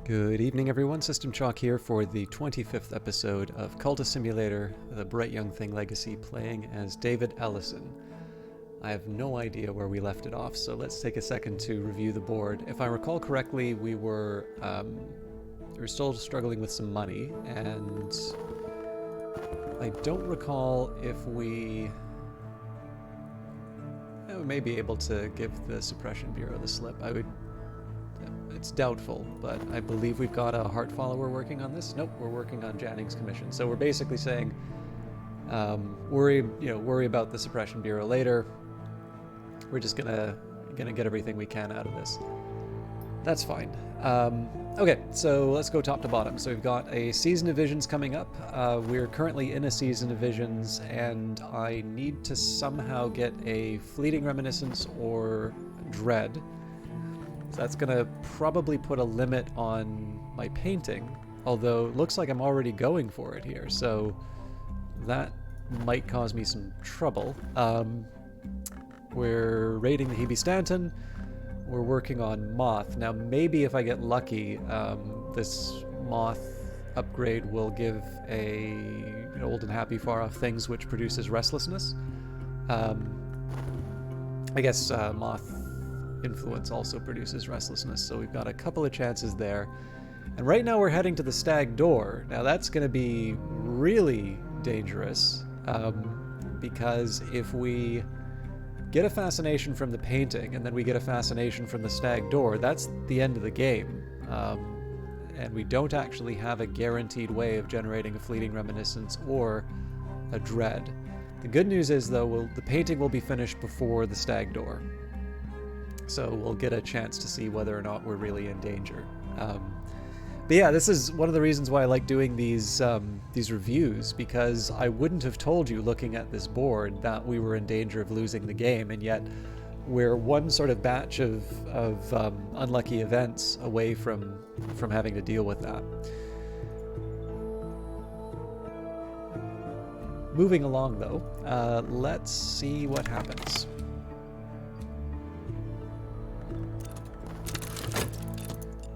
Good evening, everyone. System Chalk here for the 25th episode of Cultist Simulator, the Bright Young Thing Legacy, playing as David Ellison. I have no idea where we left it off, so let's take a second to review the board. If I recall correctly, we were still struggling with some money, and I don't recall if we may be able to give the Suppression Bureau the slip. It's doubtful, but I believe we've got a Heart Follower working on this. Nope, we're working on Janning's commission. So we're basically saying, worry about the Suppression Bureau later. We're just gonna get everything we can out of this. That's fine. Okay, so let's go top to bottom. So we've got a season of visions coming up. We're currently in a season of visions, and I need to somehow get a fleeting reminiscence or dread. So that's going to probably put a limit on my painting, although it looks like I'm already going for it here, so that might cause me some trouble. We're raiding the Hebe Stanton. We're working on Moth. Now, maybe if I get lucky, this Moth upgrade will give an Old and Happy Far Off Things, which produces restlessness. I guess Moth influence also produces restlessness, so we've got a couple of chances there. And right now we're heading to the Stag Door. Now that's going to be really dangerous, because if we get a fascination from the painting and then we get a fascination from the Stag Door, that's the end of the game. And we don't actually have a guaranteed way of generating a fleeting reminiscence or a dread. The good news is, though, the painting will be finished before the Stag Door. So we'll get a chance to see whether or not we're really in danger. But yeah, this is one of the reasons why I like doing these reviews, because I wouldn't have told you looking at this board that we were in danger of losing the game, and yet we're one sort of batch of unlucky events away from having to deal with that. Moving along, though, let's see what happens.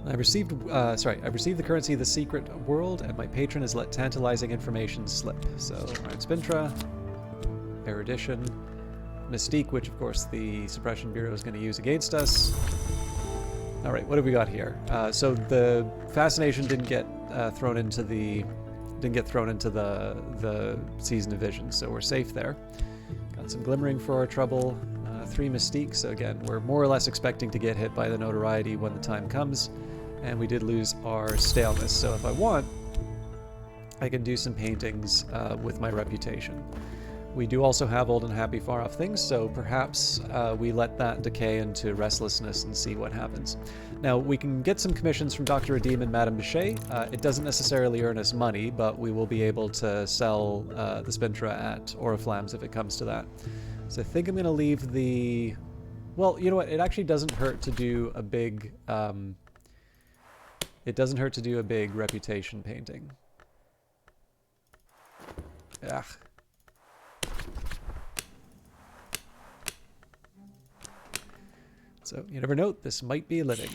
I've received the currency of the secret world, and my patron has let tantalizing information slip. So, Ryan Spintra, Erudition, Mystique, which of course the Suppression Bureau is going to use against us. All right, what have we got here? So the fascination didn't get thrown into the season of vision, so we're safe there. Got some glimmering for our trouble. 3 Mystique, so again, we're more or less expecting to get hit by the notoriety when the time comes. And we did lose our staleness, so if I want, I can do some paintings with my reputation. We do also have Old and Happy Far Off Things, so perhaps we let that decay into restlessness and see what happens. Now, we can get some commissions from Dr. Redeem and Madame Bichet. It doesn't necessarily earn us money, but we will be able to sell the Spintra at Oriflammes if it comes to that. So I think I'm going to leave the... Well, you know what? It actually doesn't hurt to do a big... It doesn't hurt to do a big reputation painting. Ugh. So, you never know, this might be living.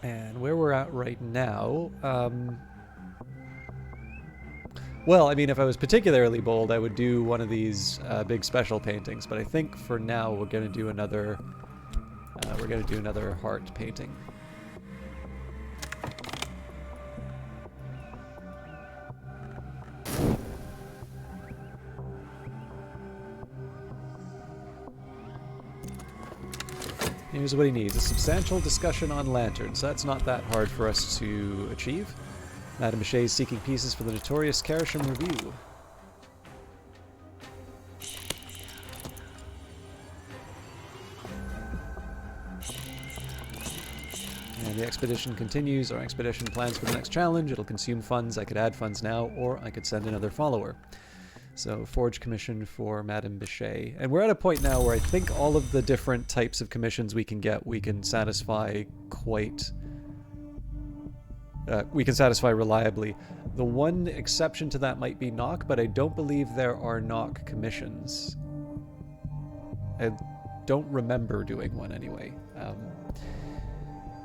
And where we're at right now... well, I mean, if I was particularly bold, I would do one of these big special paintings, but I think for now we're going to do another... heart painting. Here's what he needs. A substantial discussion on lanterns. That's not that hard for us to achieve. Madame Bichet is seeking pieces for the notorious Carisham Review. And the expedition continues. Our expedition plans for the next challenge. It'll consume funds. I could add funds now, or I could send another follower. So, forge commission for Madame Bichet. And we're at a point now where I think all of the different types of commissions we can get, we can satisfy reliably. The one exception to that might be knock, but I don't believe there are knock commissions. I don't remember doing one anyway.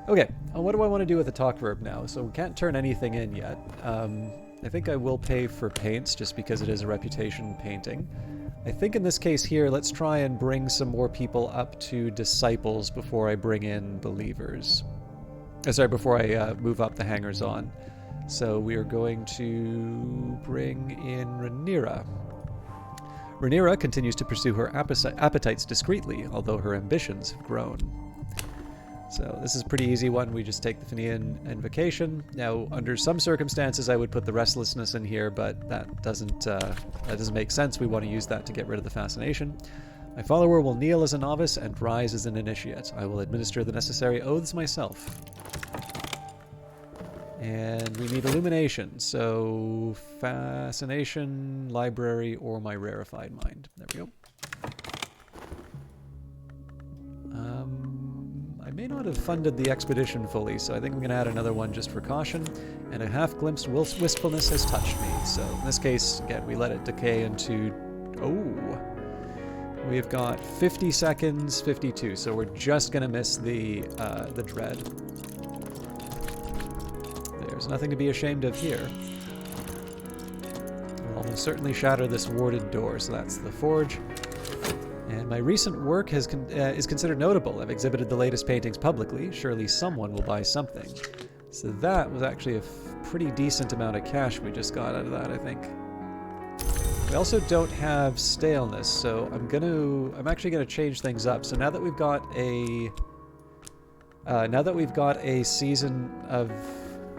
Okay, what do I want to do with the talk verb now? So we can't turn anything in yet. I think I will pay for paints just because it is a reputation painting. I think in this case here, let's try and bring some more people up to disciples before I bring in believers. Sorry, before I move up the hangers on. So we are going to bring in Rhaenyra. Rhaenyra continues to pursue her appetites discreetly, although her ambitions have grown. So this is a pretty easy one. We just take the Fenian invocation. Now, under some circumstances, I would put the restlessness in here, but that doesn't make sense. We want to use that to get rid of the fascination. My follower will kneel as a novice and rise as an initiate. I will administer the necessary oaths myself. And we need illumination. So fascination, library, or my rarefied mind. There we go. I may not have funded the expedition fully, so I think I'm going to add another one just for caution. And a half-glimpsed wistfulness has touched me. So in this case, again, we let it decay into... Oh! We've got 50 seconds, 52, so we're just going to miss the dread. There's nothing to be ashamed of here. We'll almost certainly shatter this warded door, so that's the forge. And my recent work is considered notable. I've exhibited the latest paintings publicly. Surely someone will buy something. So that was actually a pretty decent amount of cash we just got out of that, I think. We also don't have staleness, so I'm actually gonna change things up. So now that we've got a season of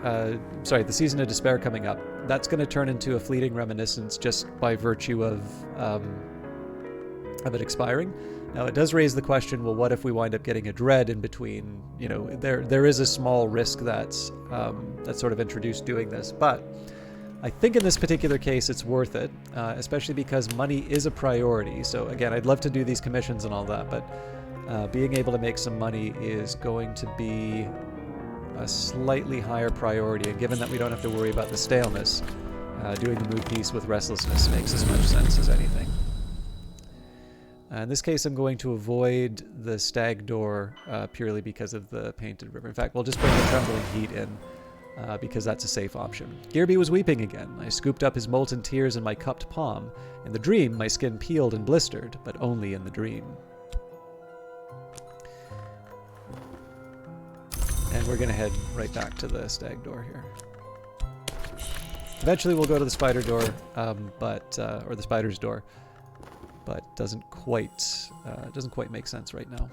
the season of despair coming up, that's going to turn into a fleeting reminiscence just by virtue of it expiring. Now, it does raise the question, well, what if we wind up getting a dread in between? You know, there is a small risk that's sort of introduced doing this, but I think in this particular case it's worth it, especially because money is a priority. So again, I'd love to do these commissions and all that, but being able to make some money is going to be a slightly higher priority, and given that we don't have to worry about the staleness, doing the mood piece with restlessness makes as much sense as anything. In this case, I'm going to avoid the stag door purely because of the painted river. In fact, we'll just bring the trembling heat in because that's a safe option. Gearby was weeping again. I scooped up his molten tears in my cupped palm. In the dream, my skin peeled and blistered, but only in the dream. And we're going to head right back to the stag door here. Eventually we'll go to the spider door, or the spider's door, but doesn't quite make sense right now.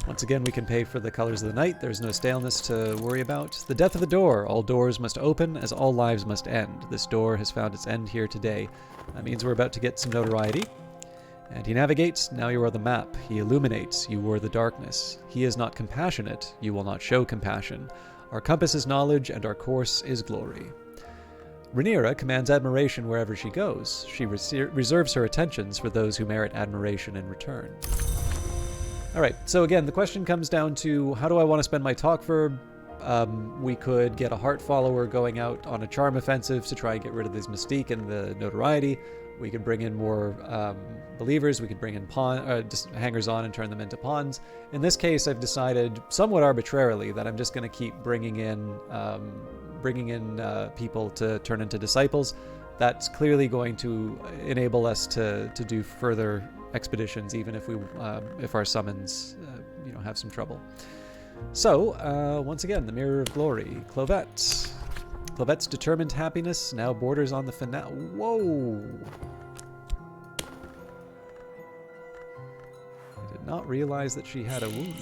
Once again, we can pay for the colors of the night. There's no staleness to worry about. The death of the door. All doors must open, as all lives must end. This door has found its end here today. That means we're about to get some notoriety. And he navigates, now you are the map. He illuminates, you were the darkness. He is not compassionate, you will not show compassion. Our compass is knowledge, and our course is glory. Rhaenyra commands admiration wherever she goes. She reserves her attentions for those who merit admiration in return. Alright, so again, the question comes down to, how do I want to spend my talk verb? We could get a heart follower going out on a charm offensive to try and get rid of this mystique and the notoriety. We could bring in more believers. We could bring in just hangers-on and turn them into pawns. In this case, I've decided, somewhat arbitrarily, that I'm just going to keep bringing in people to turn into disciples. That's clearly going to enable us to do further expeditions, even if our summons have some trouble. So once again, the Mirror of Glory, Clovette. Clovette's determined happiness now borders on the finale. Whoa! I did not realize that she had a wound.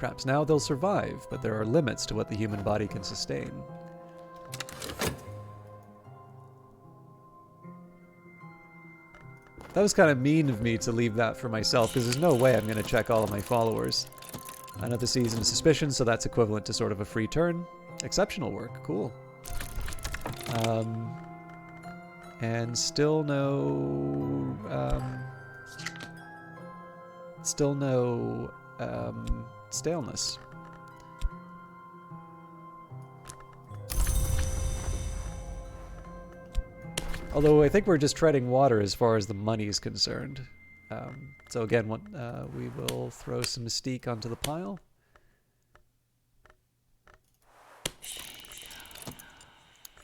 Perhaps now they'll survive, but there are limits to what the human body can sustain. That was kind of mean of me to leave that for myself, because there's no way I'm going to check all of my followers. Another season of suspicion, so that's equivalent to sort of a free turn. Exceptional work, cool. And still no staleness. Although I think we're just treading water as far as the money is concerned. So again, we will throw some mystique onto the pile.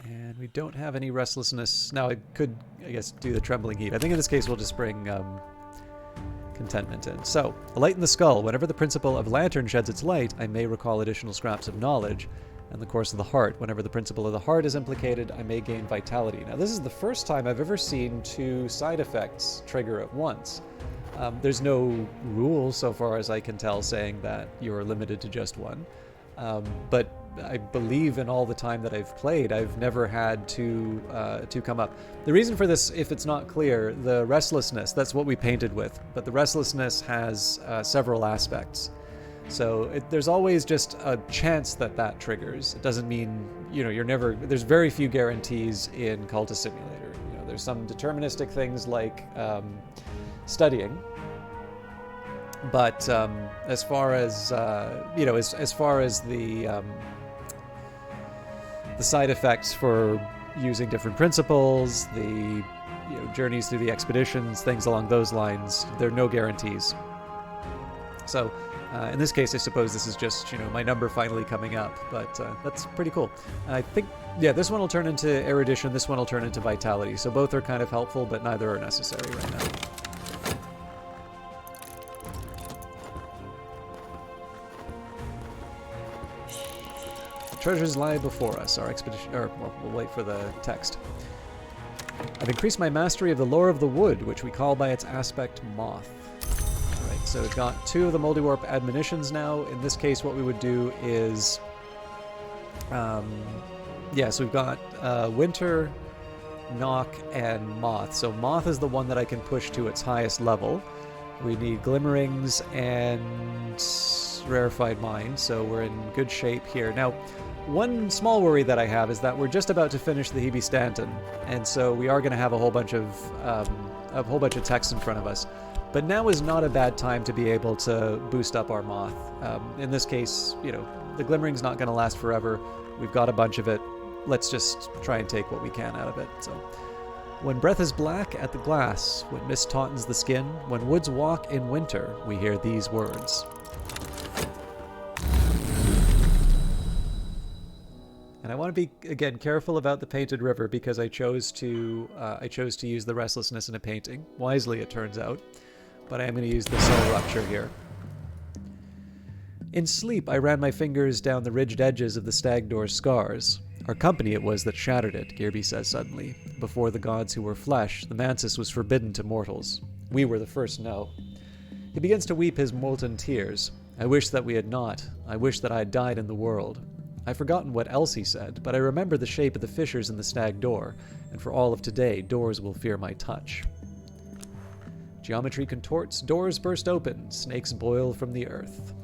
And we don't have any restlessness. Now I could, I guess, do the trembling heat. I think in this case we'll just bring contentment in. So, a light in the skull. Whenever the principle of lantern sheds its light, I may recall additional scraps of knowledge. And the course of the heart. Whenever the principle of the heart is implicated, I may gain vitality. Now this is the first time I've ever seen 2 side effects trigger at once. There's no rule, so far as I can tell, saying that you're limited to just one. But I believe in all the time that I've played, I've never had to come up. The reason for this, if it's not clear, the restlessness, that's what we painted with, but the restlessness has several aspects. So there's always just a chance that triggers. It doesn't mean, you're never, there's very few guarantees in Cultist Simulator. There's some deterministic things like studying. But as far as as far as the side effects for using different principles, the journeys through the expeditions, things along those lines, there are no guarantees. So in this case, I suppose this is just my number finally coming up, but that's pretty cool. And I think this one will turn into erudition, this one will turn into vitality. So both are kind of helpful, but neither are necessary right now. Treasures lie before us. Our expedition, we'll wait for the text. I've increased my mastery of the lore of the wood, which we call by its aspect moth. All right, so we've got 2 of the Moldywarp admonitions now. In this case, what we would do is, so we've got winter, knock, and moth. So moth is the one that I can push to its highest level. We need glimmerings and rarefied mind, so we're in good shape here. Now, one small worry that I have is that we're just about to finish the Hebe Stanton, and so we are going to have a whole bunch of text in front of us. But now is not a bad time to be able to boost up our moth. In this case, the glimmering's not going to last forever. We've got a bunch of it. Let's just try and take what we can out of it. So, when breath is black at the glass, when mist tautens the skin, when woods walk in winter, we hear these words. And I want to be, again, careful about the painted river because I chose to use the restlessness in a painting. Wisely, it turns out. But I am going to use the soul rupture here. In sleep, I ran my fingers down the ridged edges of the stag door's scars. Our company it was that shattered it, Gearby says suddenly. Before the gods who were flesh, the mantis was forbidden to mortals. We were the first no. He begins to weep his molten tears. I wish that we had not. I wish that I had died in the world. I've forgotten what else he said, but I remember the shape of the fissures in the stag door, and for all of today, doors will fear my touch. Geometry contorts, doors burst open, snakes boil from the earth.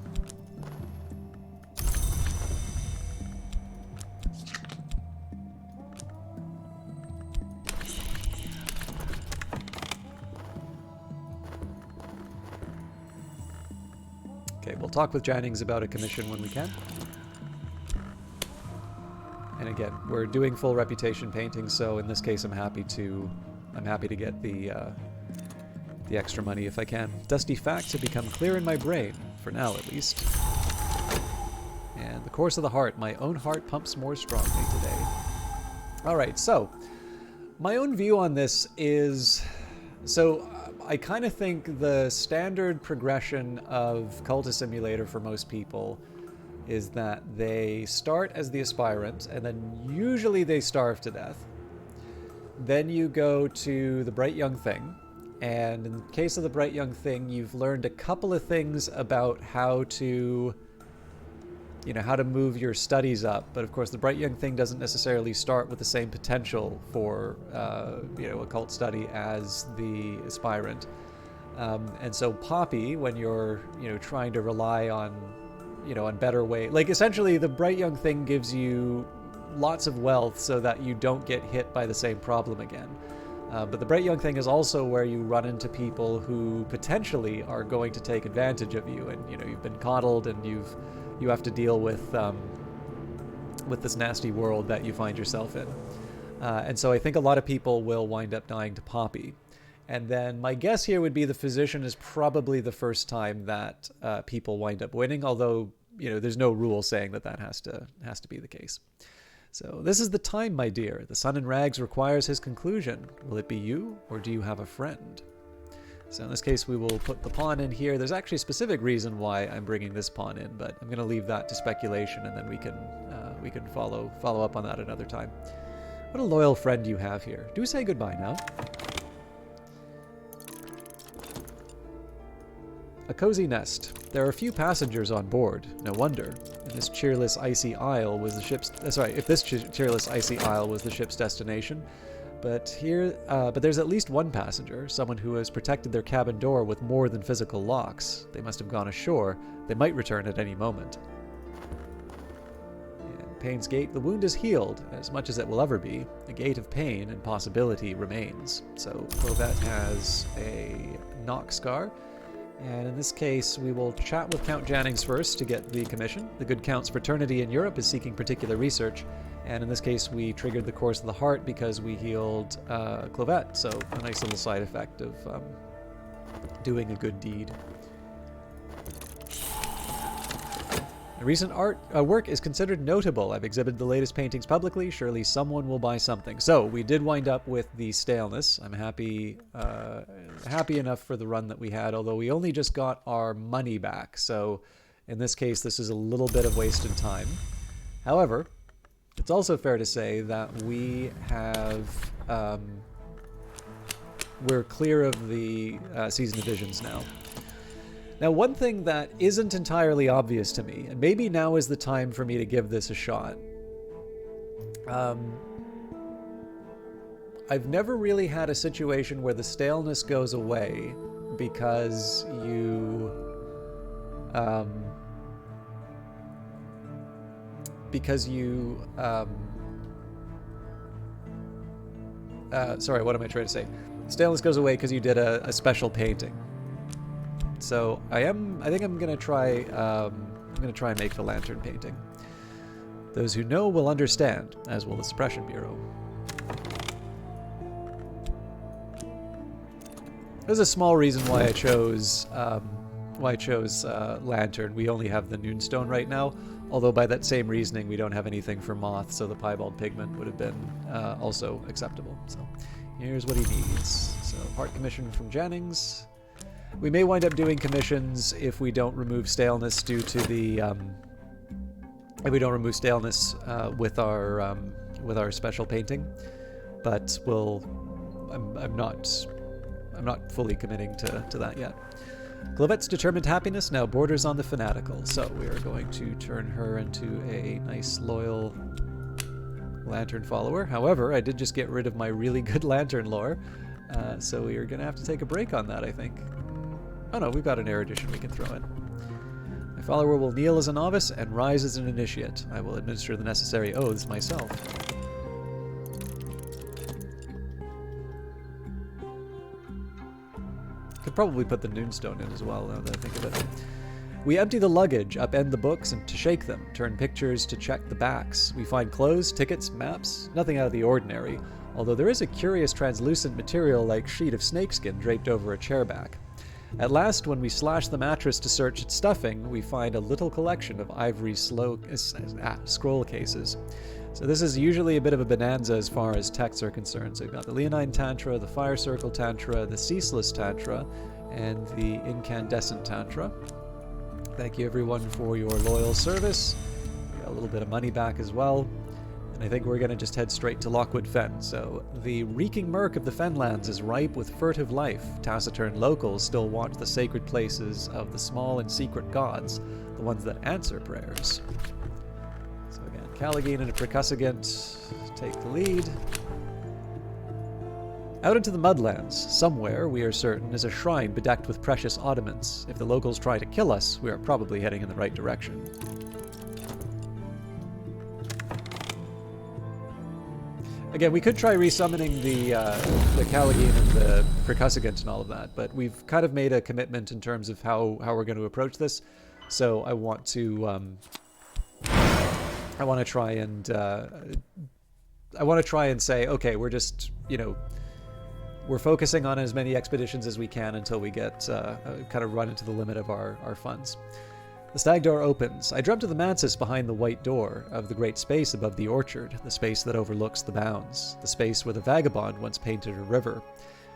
Okay, we'll talk with Jannings about a commission when we can. And again, we're doing full reputation painting, so in this case I'm happy to get the extra money if I can. Dusty facts have become clear in my brain, for now at least. And the course of the heart, my own heart pumps more strongly today. Alright, so my own view on this is, I kind of think the standard progression of Cultist Simulator for most people is that they start as the aspirant, and then usually they starve to death. Then you go to the Bright Young Thing, and in the case of the Bright Young Thing, you've learned a couple of things about how to move your studies up, but of course the Bright Young Thing doesn't necessarily start with the same potential for occult study as the aspirant. And so Poppy, when you're trying to rely on better way, like essentially the Bright Young Thing gives you lots of wealth so that you don't get hit by the same problem again. But the Bright Young Thing is also where you run into people who potentially are going to take advantage of you, and you've been coddled, and you have to deal with this nasty world that you find yourself in. And so I think a lot of people will wind up dying to Poppy. And then my guess here would be the physician is probably the first time that people wind up winning, although, you know, there's no rule saying that that has to be the case. So this is the time, my dear. The sun in rags requires his conclusion. Will it be you, or do you have a friend? So in this case, we will put the pawn in here. There's actually a specific reason why I'm bringing this pawn in, but I'm going to leave that to speculation, and then we can follow up on that another time. What a loyal friend you have here. Do say goodbye now. A cozy nest. There are few passengers on board. No wonder. And this cheerless icy isle was the ship's. If this cheerless icy isle was the ship's destination, but there's at least one passenger, someone who has protected their cabin door with more than physical locks. They must have gone ashore. They might return at any moment. And Pain's Gate. The wound is healed, as much as it will ever be. A gate of pain and possibility remains. So Clovette has a knock scar. And in this case, we will chat with Count Jannings first to get the commission. The Good Count's fraternity in Europe is seeking particular research. And in this case, we triggered the Course of the Heart because we healed Clovette. So a nice little side effect of doing a good deed. Recent work is considered notable. I've exhibited the latest paintings publicly. Surely someone will buy something. So we did wind up with the staleness. I'm happy enough for the run that we had, although we only just got our money back. So in this case, this is a little bit of wasted time. However, it's also fair to say that we have we're clear of the season of visions now. Now, one thing that isn't entirely obvious to me, and maybe now is the time for me to give this a shot. I've never really had a situation where the staleness goes away because you... sorry, what am I trying to say? Staleness goes away because you did a special painting. So I think I'm gonna try and make the lantern painting. Those who know will understand, as will the Suppression Bureau. There's a small reason why I chose lantern. We only have the Noonstone right now, although by that same reasoning we don't have anything for moth, so the piebald pigment would have been also acceptable. So here's what he needs. So Heart Commission from Jannings. We may wind up doing commissions if we don't remove staleness due to the if we don't remove staleness with our special painting, but I'm not fully committing to that yet. Clovette's determined happiness now borders on the fanatical, so we are going to turn her into a nice loyal lantern follower. However, I did just get rid of my really good lantern lore, so we are going to have to take a break on that, I think. Oh no, we've got an erudition we can throw in. My follower will kneel as a novice and rise as an initiate. I will administer the necessary oaths myself. Could probably put the Noonstone in as well, now that I think of it. We empty the luggage, upend the books and to shake them, turn pictures to check the backs. We find clothes, tickets, maps, nothing out of the ordinary, although there is a curious translucent material like sheet of snakeskin draped over a chairback. At last, when we slash the mattress to search its stuffing, we find a little collection of ivory scroll cases. So this is usually a bit of a bonanza as far as texts are concerned. So we've got the Leonine Tantra, the Fire Circle Tantra, the Ceaseless Tantra, and the Incandescent Tantra. Thank you everyone for your loyal service. We got a little bit of money back as well. And I think we're going to just head straight to Lockwood Fen. So the reeking murk of the Fenlands is ripe with furtive life. Taciturn locals still want the sacred places of the small and secret gods, the ones that answer prayers. So again, Callagine and a Percussagant take the lead. Out into the Mudlands, somewhere, we are certain, is a shrine bedecked with precious oddments. If the locals try to kill us, we are probably heading in the right direction. Again, we could try resummoning the Callagine and the Percussagant and all of that, but we've kind of made a commitment in terms of how we're going to approach this. So I want to try and want to try and say, okay, we're just, you know, we're focusing on as many expeditions as we can until we get kind of run into the limit of our funds. The stag door opens. I drum to the mantis behind the white door of the great space above the orchard, the space that overlooks the bounds, the space where the vagabond once painted a river.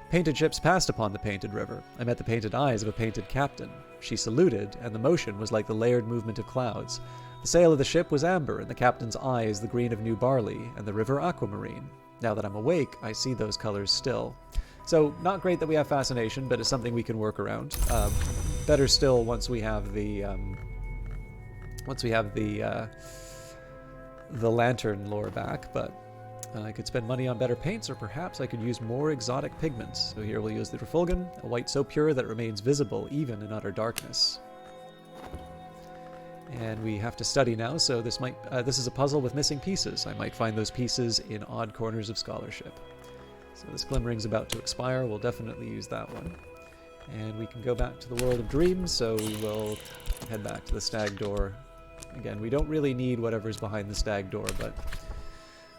Painted ships passed upon the painted river. I met the painted eyes of a painted captain. She saluted, and the motion was like the layered movement of clouds. The sail of the ship was amber, and the captain's eyes the green of new barley, and the river aquamarine. Now that I'm awake, I see those colors still. So, not great that we have fascination, but it's something we can work around. Better still once we have the lantern lore back, but I could spend money on better paints, or perhaps I could use more exotic pigments. So here we'll use the refulgen, a white so pure that it remains visible even in utter darkness. And we have to study now, so this is a puzzle with missing pieces. I might find those pieces in odd corners of scholarship. So this glimmering's about to expire. We'll definitely use that one. And we can go back to the world of dreams, so we will head back to the stag door. Again, we don't really need whatever's behind the stag door, but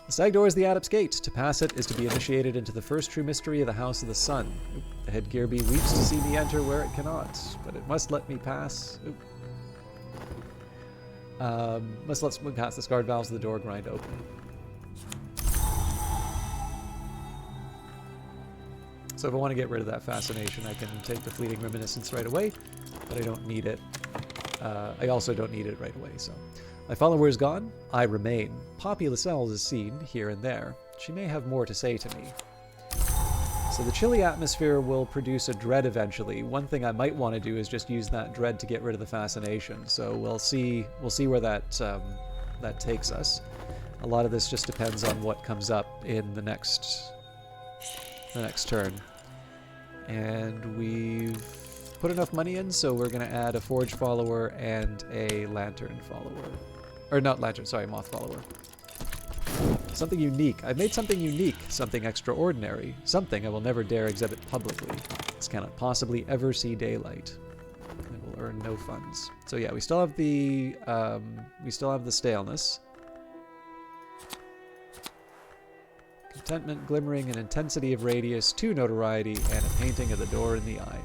the stag door is the Adept's Gate. To pass it is to be initiated into the first true mystery of the House of the Sun. Oop, the headgear bee weeps to see me enter where it cannot, but it must let me pass. Oop. Must let me pass. The scarred valves of the door grind open. So if I want to get rid of that fascination, I can take the fleeting reminiscence right away, but I don't need it. I also don't need it right away, so. My follower is gone. I remain. Poppy Lascelles is seen here and there. She may have more to say to me. So the chilly atmosphere will produce a dread eventually. One thing I might want to do is just use that dread to get rid of the fascination. So we'll see where that takes us. A lot of this just depends on what comes up in the next turn. And we've put enough money in, so we're going to add a forge follower and a lantern follower. Or not lantern, sorry, moth follower. Something unique. I've made something unique, something extraordinary, something I will never dare exhibit publicly. This cannot possibly ever see daylight. And will earn no funds. So yeah, we still have the staleness. Contentment, glimmering, and intensity of radius, 2 notoriety, and a painting of the door in the eye.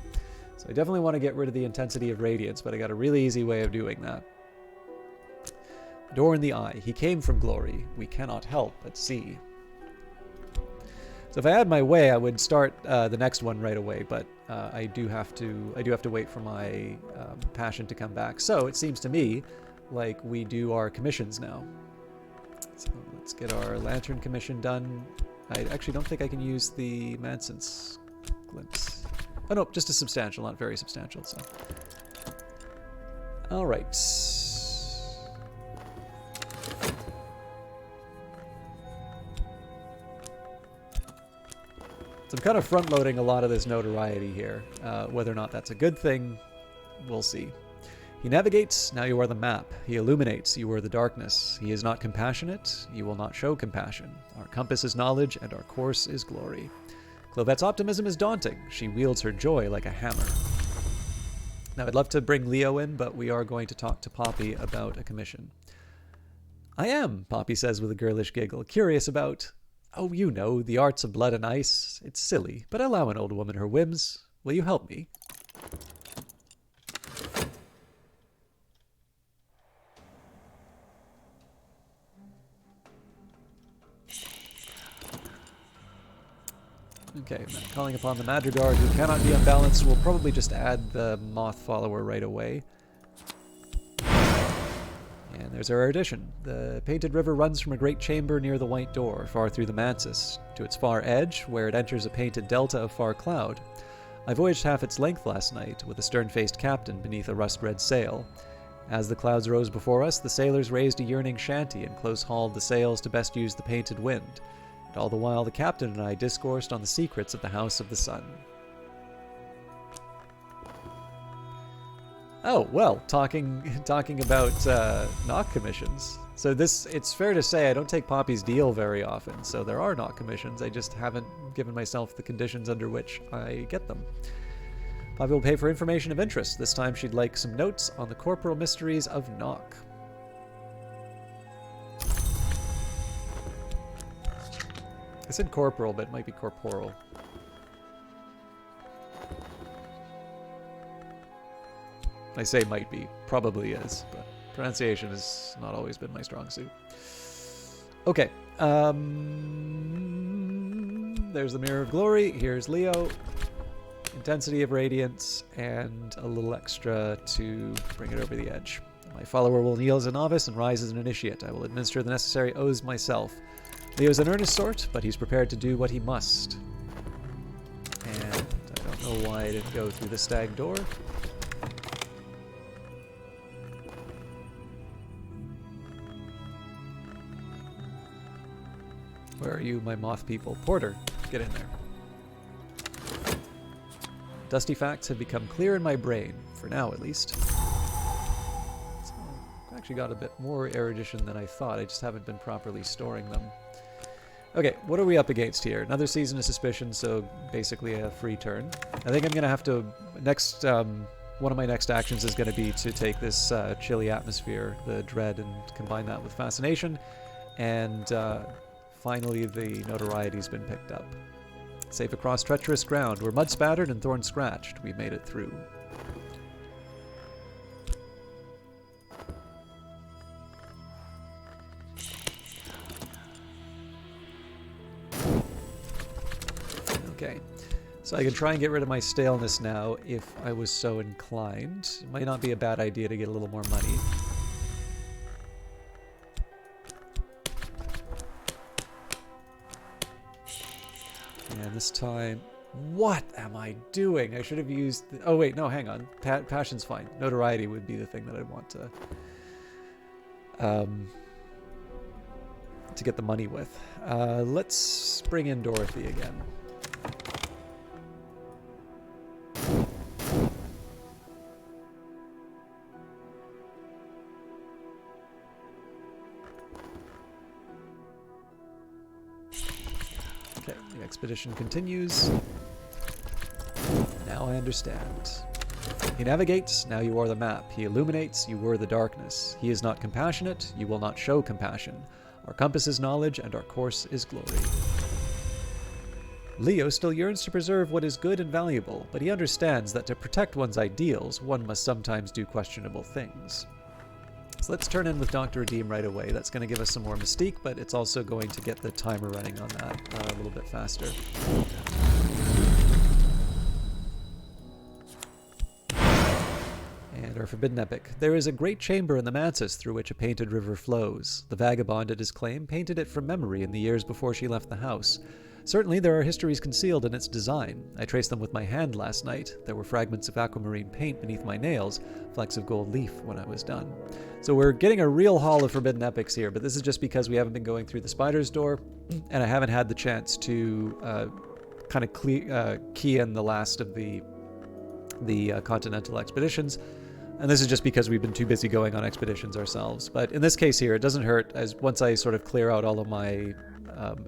So I definitely want to get rid of the intensity of radiance, but I got a really easy way of doing that. Door in the eye. He came from glory. We cannot help but see. So if I had my way, I would start the next one right away, but I do have to wait for my passion to come back. So it seems to me like we do our commissions now. So let's get our lantern commission done. I actually don't think I can use the Manson's glimpse. Oh no, just a substantial, not very substantial. So, all right. So I'm kind of front-loading a lot of this notoriety here. Whether or not that's a good thing, we'll see. He navigates, now you are the map. He illuminates, you are the darkness. He is not compassionate, you will not show compassion. Our compass is knowledge, and our course is glory. Clovette's optimism is daunting. She wields her joy like a hammer. Now, I'd love to bring Leo in, but we are going to talk to Poppy about a commission. I am, Poppy says with a girlish giggle, curious about... Oh, you know, the arts of blood and ice. It's silly, but allow an old woman her whims. Will you help me? Okay, calling upon the Madrigal, who cannot be unbalanced. We'll probably just add the moth follower right away. And there's our addition. The painted river runs from a great chamber near the white door, far through the mantis, to its far edge, where it enters a painted delta of far cloud. I voyaged half its length last night, with a stern-faced captain beneath a rust-red sail. As the clouds rose before us, the sailors raised a yearning shanty and close-hauled the sails to best use the painted wind. And all the while the captain and I discoursed on the secrets of the House of the Sun. Oh, well, talking about knock commissions. So it's fair to say I don't take Poppy's deal very often, so there are knock commissions. I just haven't given myself the conditions under which I get them. Poppy will pay for information of interest. This time she'd like some notes on the corporal mysteries of knock. I said corporal, but it might be corporal. I say might be. Probably is, but pronunciation has not always been my strong suit. Okay. There's the Mirror of Glory. Here's Leo. Intensity of Radiance, and a little extra to bring it over the edge. My follower will kneel as a novice and rise as an initiate. I will administer the necessary oaths myself. Leo's an earnest sort, but he's prepared to do what he must. And I don't know why I didn't go through the stag door. Where are you, my moth people? Porter, get in there. Dusty facts have become clear in my brain, for now at least. So, I've actually got a bit more erudition than I thought, I just haven't been properly storing them. Okay, what are we up against here? Another season of suspicion, so basically a free turn. I think I'm going to have to... one of my next actions is going to be to take this chilly atmosphere, the dread, and combine that with fascination. And finally the notoriety's been picked up. Safe across treacherous ground. We're mud spattered and thorn scratched. We made it through. Okay, so I can try and get rid of my staleness now if I was so inclined. It might not be a bad idea to get a little more money. And this time, what am I doing? I should have used... oh wait, no, hang on. Passion's fine. Notoriety would be the thing that I'd want to get the money with. Let's bring in Dorothy again. Okay, the expedition continues. Now I understand. He navigates, now you are the map. He illuminates, you were the darkness. He is not compassionate, you will not show compassion. Our compass is knowledge, and our course is glory. Leo still yearns to preserve what is good and valuable, but he understands that to protect one's ideals, one must sometimes do questionable things. So let's turn in with Dr. Redeem right away. That's going to give us some more mystique, but it's also going to get the timer running on that a little bit faster. And our forbidden epic. There is a great chamber in the mansis through which a painted river flows. The vagabond, it is claimed, painted it from memory in the years before she left the house. Certainly there are histories concealed in its design. I traced them with my hand last night. There were fragments of aquamarine paint beneath my nails, flecks of gold leaf when I was done. So we're getting a real haul of forbidden epics here, but this is just because we haven't been going through the spider's door, and I haven't had the chance to kind of key in the last of the continental expeditions. And this is just because we've been too busy going on expeditions ourselves. But in this case here, it doesn't hurt, as once I sort of clear out all of my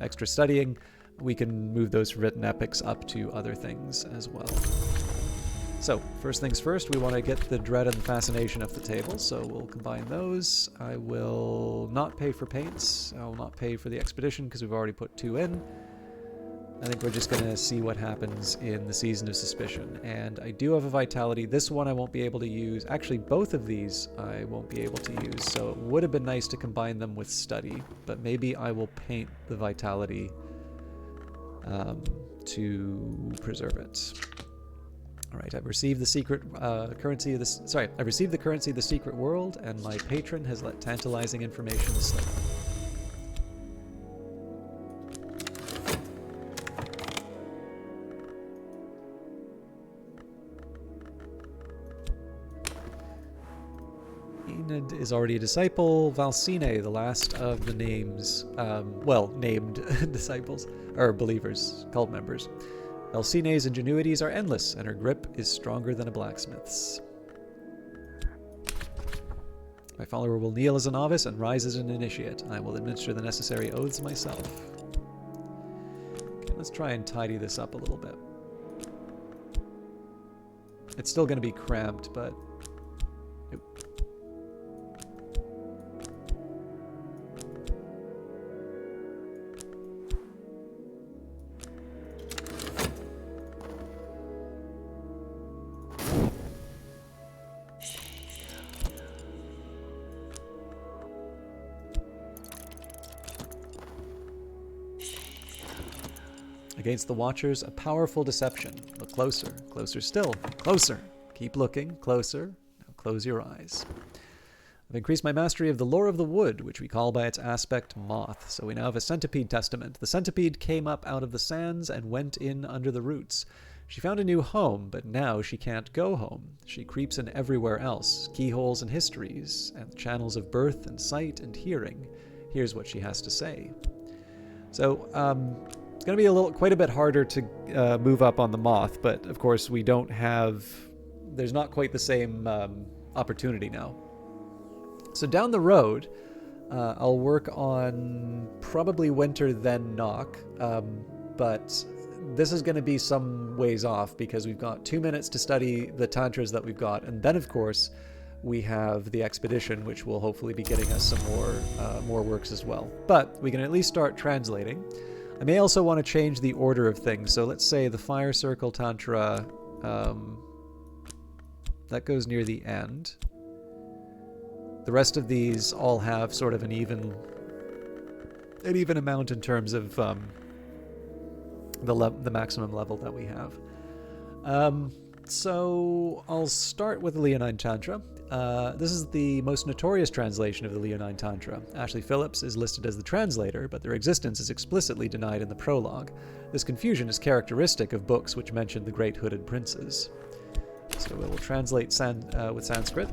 extra studying, we can move those written epics up to other things as well. So, first things first, we want to get the dread and the fascination off the table, so we'll combine those. I will not pay for paints. I will not pay for the expedition because we've already put 2 in. I think we're just going to see what happens in the Season of Suspicion. And I do have a Vitality. This one I won't be able to use. Actually, both of these I won't be able to use, so it would have been nice to combine them with Study. But maybe I will paint the Vitality to preserve it. All right, I've received the secret currency of this. Sorry, I've received the currency of the secret world, and my patron has let tantalizing information slip. Enid is already a disciple. Valsine, the last of the names, named disciples, or believers, cult members. Valsine's ingenuities are endless, and her grip is stronger than a blacksmith's. My follower will kneel as a novice and rise as an initiate. I will administer the necessary oaths myself. Okay, let's try and tidy this up a little bit. It's still going to be cramped, but... Against the Watchers, a powerful deception. Look closer, closer still, closer. Keep looking, closer. Now close your eyes. I've increased my mastery of the lore of the wood, which we call by its aspect moth. So we now have a centipede testament. The centipede came up out of the sands and went in under the roots. She found a new home, but now she can't go home. She creeps in everywhere else, keyholes and histories, and the channels of birth and sight and hearing. Here's what she has to say. So, it's going to be quite a bit harder to move up on the moth, but of course we don't have, there's not quite the same opportunity now. So down the road, I'll work on probably Winter then Knock, but this is going to be some ways off because we've got 2 minutes to study the tantras that we've got, and then of course we have the expedition, which will hopefully be getting us some more works as well. But we can at least start translating. I may also want to change the order of things. So let's say the Fire Circle Tantra, that goes near the end. The rest of these all have sort of an even amount in terms of the maximum level that we have. So I'll start with the Leonine Tantra. This is the most notorious translation of the Leonine Tantra. Ashley Phillips is listed as the translator, but their existence is explicitly denied in the prologue. This confusion is characteristic of books which mention the great hooded princes. So we'll translate with Sanskrit.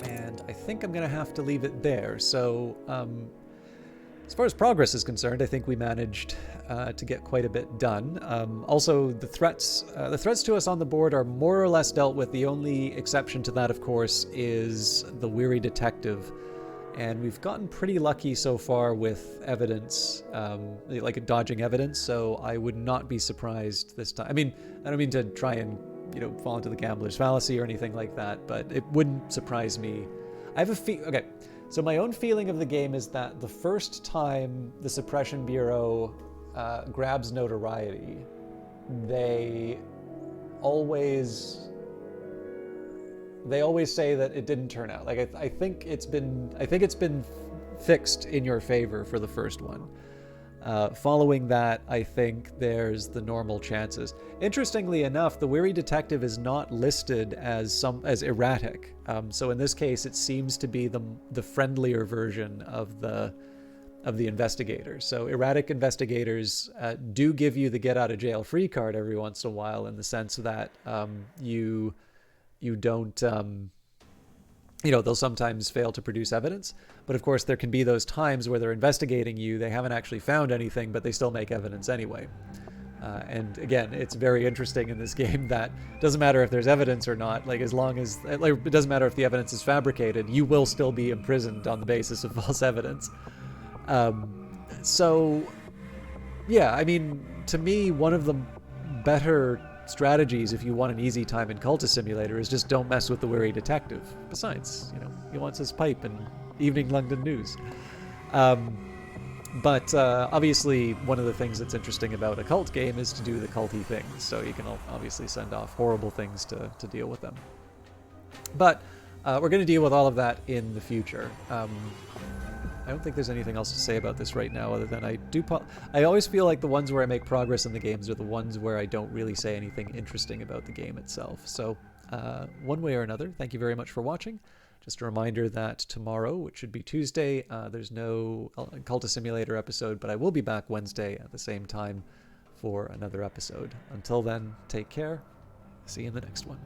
And I think I'm going to have to leave it there. So as far as progress is concerned, I think we managed to get quite a bit done. Also, the threats to us on the board are more or less dealt with. The only exception to that, of course, is the weary detective. And we've gotten pretty lucky so far with evidence, like dodging evidence, so I would not be surprised this time. I mean, I don't mean to try and, fall into the gambler's fallacy or anything like that, but it wouldn't surprise me. I have a okay, so my own feeling of the game is that the first time the Suppression Bureau grabs notoriety, they always say that it didn't turn out. Like I think it's been fixed in your favor for the first one. Following that, I think there's the normal chances. Interestingly enough, the weary detective is not listed as erratic. So in this case, it seems to be the friendlier version of the investigators. So erratic investigators do give you the get out of jail free card every once in a while, in the sense that you don't, they'll sometimes fail to produce evidence. But of course, there can be those times where they're investigating you, they haven't actually found anything, but they still make evidence anyway. And again, it's very interesting in this game that it doesn't matter if there's evidence or not, as long as, it doesn't matter if the evidence is fabricated, you will still be imprisoned on the basis of false evidence. So, yeah, I mean, to me, one of the better strategies if you want an easy time in Cultist Simulator is just don't mess with the weary detective. Besides, he wants his pipe and Evening London News. But obviously, one of the things that's interesting about a cult game is to do the culty things, so you can obviously send off horrible things to deal with them. But we're going to deal with all of that in the future. I don't think there's anything else to say about this right now, other than I always feel like the ones where I make progress in the games are the ones where I don't really say anything interesting about the game itself. So one way or another, thank you very much for watching. Just a reminder that tomorrow, which should be Tuesday, there's no Cultist Simulator episode, but I will be back Wednesday at the same time for another episode. Until then, take care. See you in the next one.